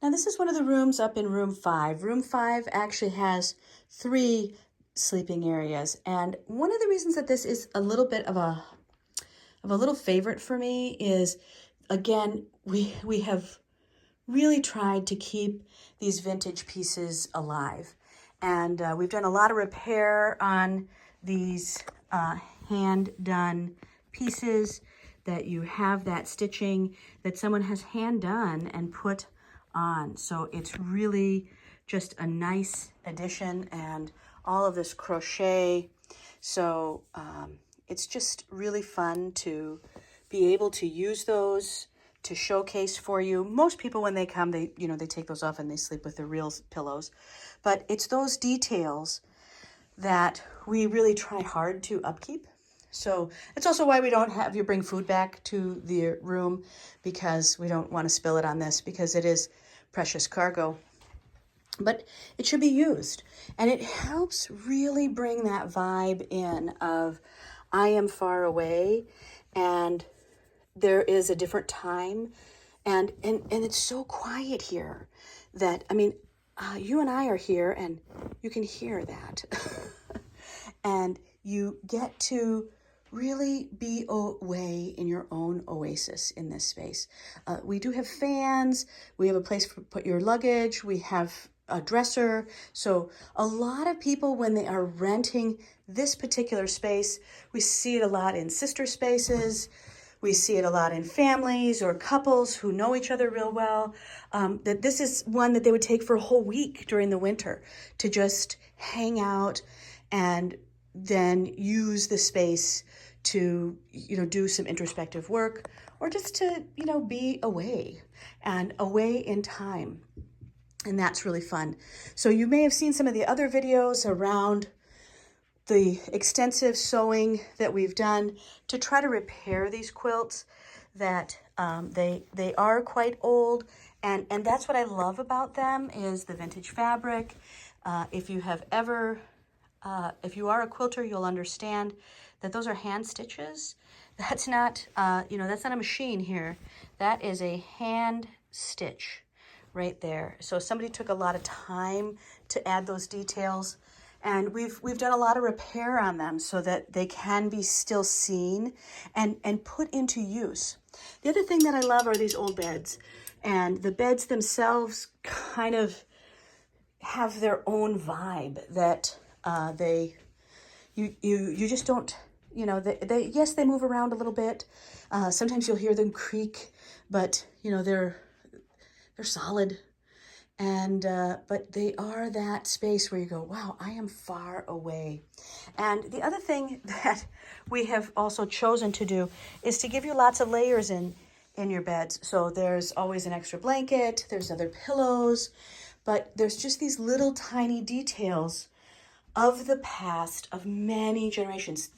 Now this is one of the rooms up in room 5. Room 5 actually has 3 sleeping areas. And one of the reasons that this is a little bit of a little favorite for me is, again, we have really tried to keep these vintage pieces alive. And we've done a lot of repair on these hand-done pieces, that you have that stitching that someone has hand done and put on. So it's really just a nice addition, and all of this crochet. So it's just really fun to be able to use those to showcase for you. Most people, when they come, they take those off and they sleep with their real pillows. But it's those details that we really try hard to upkeep. So it's also why we don't have you bring food back to the room, because we don't want to spill it on this, because it is precious cargo. But it should be used, and it helps really bring that vibe in of I am far away and there is a different time, and it's so quiet here that, I mean, you and I are here and you can hear that. And you get to really be away in your own oasis in this space. We do have fans, we have a place to put your luggage, we have a dresser. So a lot of people, when they are renting this particular space, we see it a lot in sister spaces, we see it a lot in families or couples who know each other real well, that this is one that they would take for a whole week during the winter to just hang out and then use the space to, do some introspective work, or just to, be away and away in time. And that's really fun. So you may have seen some of the other videos around the extensive sewing that we've done to try to repair these quilts, that they are quite old. And that's what I love about them, is the vintage fabric. If you have ever if you are a quilter, you'll understand that those are hand stitches. That's not, that's not a machine here. That is a hand stitch right there. So somebody took a lot of time to add those details, and we've done a lot of repair on them so that they can be still seen and put into use. The other thing that I love are these old beds, and the beds themselves kind of have their own vibe that you just don't, they yes, they move around a little bit. Sometimes you'll hear them creak, but they're solid. And but they are that space where you go, wow, I am far away. And the other thing that we have also chosen to do is to give you lots of layers in your beds. So there's always an extra blanket, there's other pillows, but there's just these little tiny details of the past of many generations.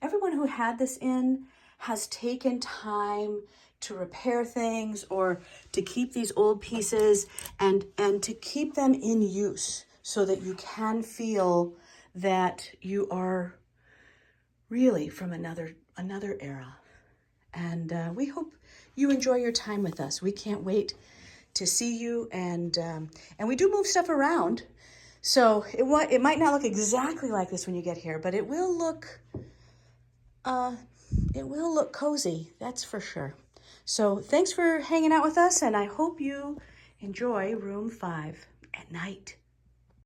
Everyone who had this in has taken time to repair things, or to keep these old pieces and to keep them in use, so that you can feel that you are really from another era. And we hope you enjoy your time with us. We can't wait to see you, and we do move stuff around. So it might not look exactly like this when you get here, but it will look cozy, that's for sure. So thanks for hanging out with us, and I hope you enjoy room 5 at night.